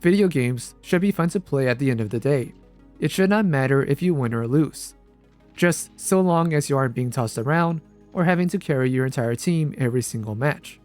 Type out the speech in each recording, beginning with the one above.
Video games should be fun to play at the end of the day. It should not matter if you win or lose, just so long as you aren't being tossed around or having to carry your entire team every single match.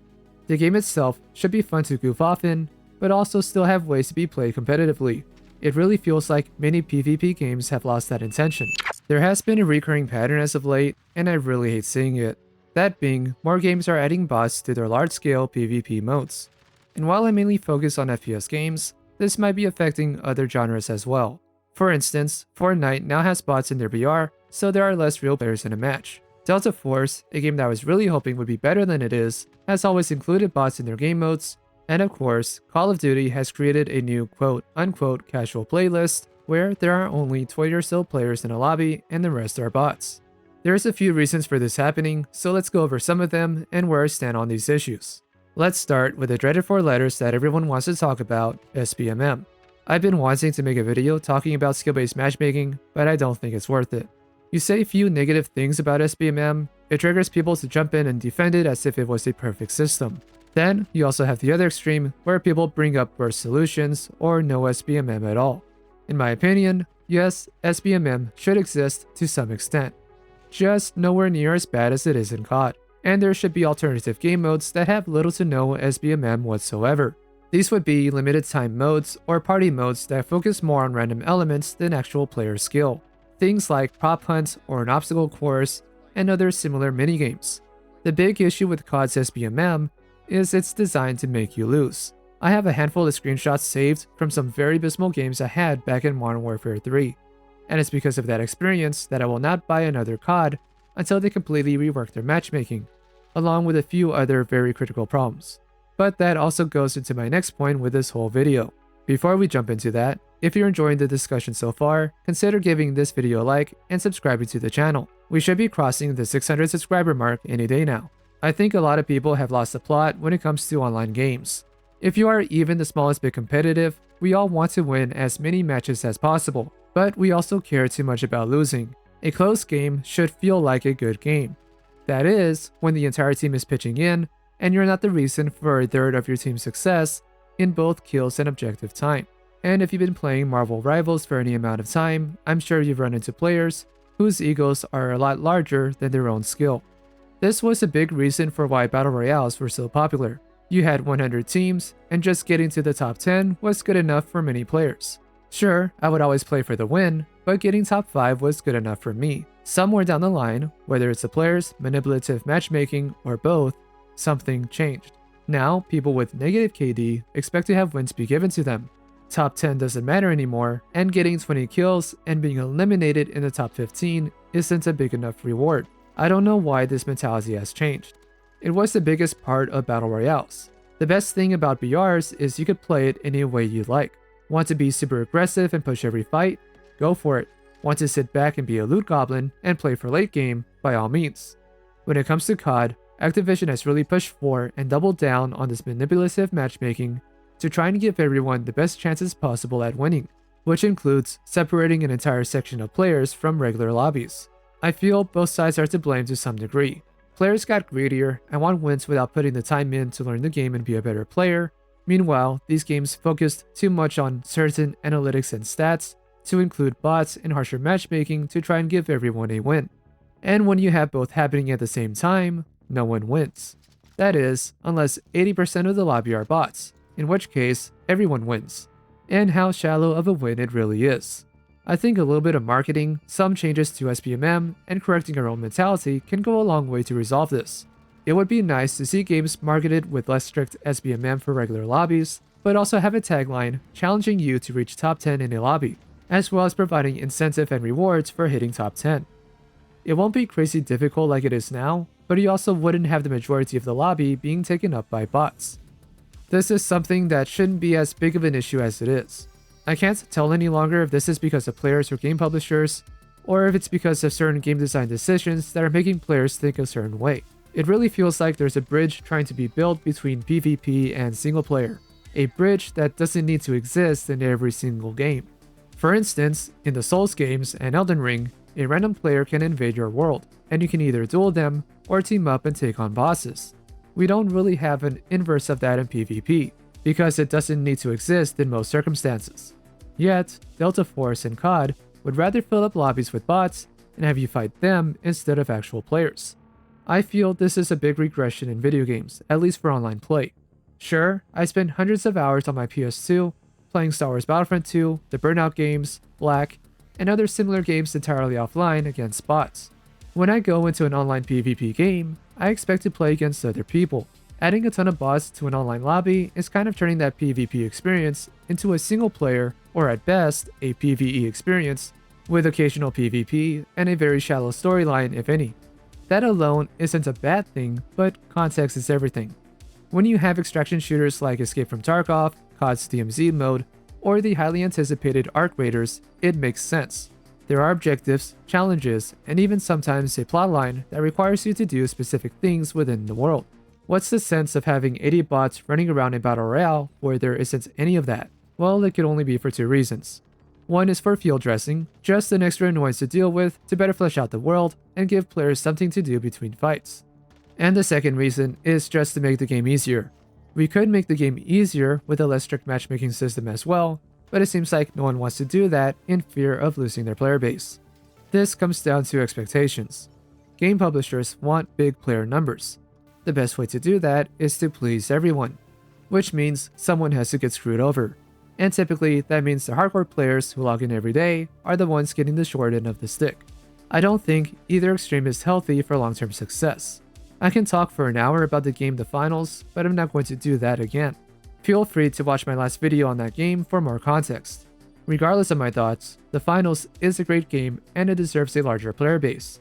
The game itself should be fun to goof off in, but also still have ways to be played competitively. It really feels like many PvP games have lost that intention. There has been a recurring pattern as of late, and I really hate seeing it. That being, more games are adding bots to their large-scale PvP modes. And while I mainly focus on FPS games, this might be affecting other genres as well. For instance, Fortnite now has bots in their BR, so there are less real players in a match. Delta Force, a game that I was really hoping would be better than it is, has always included bots in their game modes. And of course, Call of Duty has created a new quote-unquote casual playlist where there are only 20 or so players in a lobby and the rest are bots. There's a few reasons for this happening, so let's go over some of them and where I stand on these issues. Let's start with the dreaded 4 letters that everyone wants to talk about, SBMM. I've been wanting to make a video talking about skill-based matchmaking, but I don't think it's worth it. You say a few negative things about SBMM, it triggers people to jump in and defend it as if it was a perfect system. Then, you also have the other extreme, where people bring up worse solutions or no SBMM at all. In my opinion, yes, SBMM should exist to some extent, just nowhere near as bad as it is in COD, and there should be alternative game modes that have little to no SBMM whatsoever. These would be limited time modes or party modes that focus more on random elements than actual player skill. Things like prop hunt or an obstacle course and other similar minigames. The big issue with COD's SBMM is it's designed to make you lose. I have a handful of screenshots saved from some very abysmal games I had back in Modern Warfare 3, and it's because of that experience that I will not buy another COD until they completely rework their matchmaking, along with a few other very critical problems. But that also goes into my next point with this whole video. Before we jump into that, if you're enjoying the discussion so far, consider giving this video a like and subscribing to the channel. We should be crossing the 600 subscriber mark any day now. I think a lot of people have lost the plot when it comes to online games. If you are even the smallest bit competitive, we all want to win as many matches as possible, but we also care too much about losing. A close game should feel like a good game. That is, when the entire team is pitching in, and you're not the reason for a third of your team's success in both kills and objective time. And if you've been playing Marvel Rivals for any amount of time, I'm sure you've run into players whose egos are a lot larger than their own skill. This was a big reason for why Battle Royales were so popular. You had 100 teams, and just getting to the top 10 was good enough for many players. Sure, I would always play for the win, but getting top 5 was good enough for me. Somewhere down the line, whether it's the players, manipulative matchmaking, or both, something changed. Now, people with negative KD expect to have wins be given to them. Top 10 doesn't matter anymore, and getting 20 kills and being eliminated in the top 15 isn't a big enough reward. I don't know why this mentality has changed. It was the biggest part of Battle Royales. The best thing about BRs is you could play it any way you like. Want to be super aggressive and push every fight? Go for it. Want to sit back and be a loot goblin and play for late game? By all means. When it comes to COD, Activision has really pushed for and doubled down on this manipulative matchmaking to try and give everyone the best chances possible at winning, which includes separating an entire section of players from regular lobbies. I feel both sides are to blame to some degree. Players got greedier and want wins without putting the time in to learn the game and be a better player. Meanwhile, these games focused too much on certain analytics and stats to include bots and harsher matchmaking to try and give everyone a win. And when you have both happening at the same time, no one wins. That is, unless 80% of the lobby are bots, in which case, everyone wins. And how shallow of a win it really is. I think a little bit of marketing, some changes to SBMM, and correcting our own mentality can go a long way to resolve this. It would be nice to see games marketed with less strict SBMM for regular lobbies, but also have a tagline challenging you to reach top 10 in a lobby, as well as providing incentive and rewards for hitting top 10. It won't be crazy difficult like it is now, but you also wouldn't have the majority of the lobby being taken up by bots. This is something that shouldn't be as big of an issue as it is. I can't tell any longer if this is because of players or game publishers, or if it's because of certain game design decisions that are making players think a certain way. It really feels like there's a bridge trying to be built between PvP and single player, a bridge that doesn't need to exist in every single game. For instance, in the Souls games and Elden Ring, a random player can invade your world, and you can either duel them or team up and take on bosses. We don't really have an inverse of that in PvP. because it doesn't need to exist in most circumstances. Yet, Delta Force and COD would rather fill up lobbies with bots and have you fight them instead of actual players. I feel this is a big regression in video games, at least for online play. Sure, I spent hundreds of hours on my PS2 playing Star Wars Battlefront 2, the Burnout games, Black, and other similar games entirely offline against bots. When I go into an online PvP game, I expect to play against other people. Adding a ton of bots to an online lobby is kind of turning that PvP experience into a single player, or at best, a PvE experience, with occasional PvP and a very shallow storyline if any. That alone isn't a bad thing, but context is everything. When you have extraction shooters like Escape from Tarkov, COD's DMZ mode, or the highly anticipated Arc Raiders, it makes sense. There are objectives, challenges, and even sometimes a plotline that requires you to do specific things within the world. What's the sense of having 80 bots running around a battle royale where there isn't any of that? Well, it could only be for two reasons. One is for field dressing, just an extra annoyance to deal with to better flesh out the world and give players something to do between fights. And the second reason is just to make the game easier. We could make the game easier with a less strict matchmaking system as well, but it seems like no one wants to do that in fear of losing their player base. This comes down to expectations. Game publishers want big player numbers. The best way to do that is to please everyone, which means someone has to get screwed over. And typically, that means the hardcore players who log in every day are the ones getting the short end of the stick. I don't think either extreme is healthy for long-term success. I can talk for an hour about the game The Finals, but I'm not going to do that again. Feel free to watch my last video on that game for more context. Regardless of my thoughts, The Finals is a great game and it deserves a larger player base.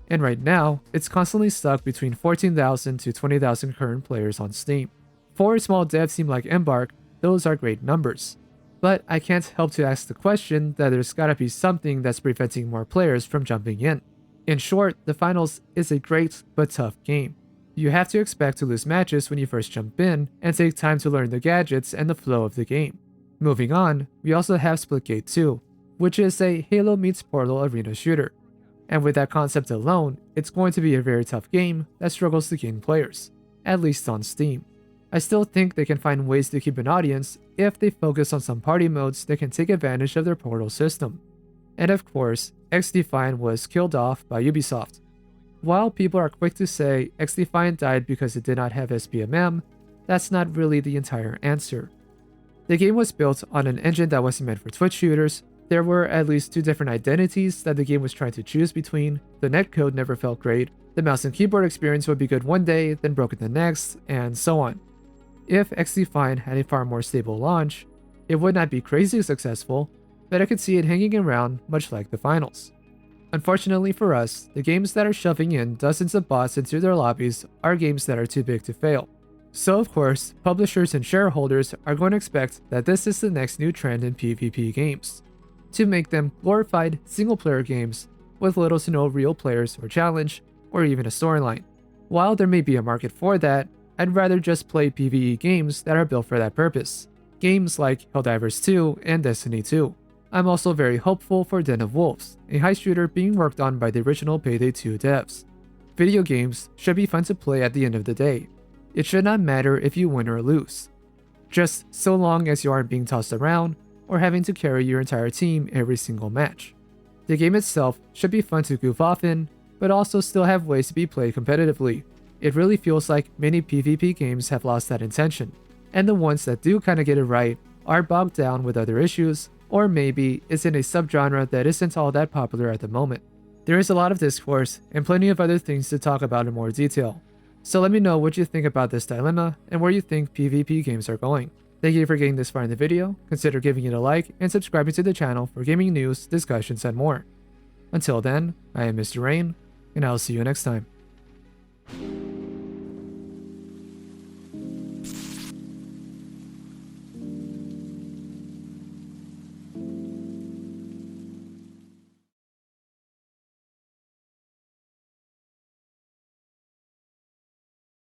And right now, it's constantly stuck between 14,000 to 20,000 current players on Steam. For a small dev team like Embark, those are great numbers. But I can't help to ask the question that there's gotta be something that's preventing more players from jumping in. In short, The Finals is a great but tough game. You have to expect to lose matches when you first jump in and take time to learn the gadgets and the flow of the game. Moving on, we also have Splitgate 2, which is a Halo meets Portal arena shooter. And with that concept alone, it's going to be a very tough game that struggles to gain players, at least on Steam. I still think they can find ways to keep an audience if they focus on some party modes that can take advantage of their Portal system. And of course, XDefiant was killed off by Ubisoft. While people are quick to say XDefiant died because it did not have SPMM, that's not really the entire answer. The game was built on an engine that wasn't meant for Twitch shooters. There were at least two different identities that the game was trying to choose between, the netcode never felt great, the mouse and keyboard experience would be good one day, then broken the next, and so on. If XDefiant had a far more stable launch, it would not be crazy successful, but I could see it hanging around much like The Finals. Unfortunately for us, the games that are shoving in dozens of bots into their lobbies are games that are too big to fail. So of course, publishers and shareholders are going to expect that this is the next new trend in PvP games, to make them glorified single-player games with little to no real players or challenge, or even a storyline. While there may be a market for that, I'd rather just play PvE games that are built for that purpose. Games like Helldivers 2 and Destiny 2. I'm also very hopeful for Den of Wolves, a heist shooter being worked on by the original Payday 2 devs. Video games should be fun to play at the end of the day. It should not matter if you win or lose, just so long as you aren't being tossed around or having to carry your entire team every single match. The game itself should be fun to goof off in, but also still have ways to be played competitively. It really feels like many PvP games have lost that intention, and the ones that do kinda get it right are bogged down with other issues, or maybe it's in a subgenre that isn't all that popular at the moment. There is a lot of discourse and plenty of other things to talk about in more detail. So let me know what you think about this dilemma and where you think PvP games are going. Thank you for getting this far in the video. Consider giving it a like and subscribing to the channel for gaming news, discussions, and more. Until then, I am Mr. Rain, and I'll see you next time.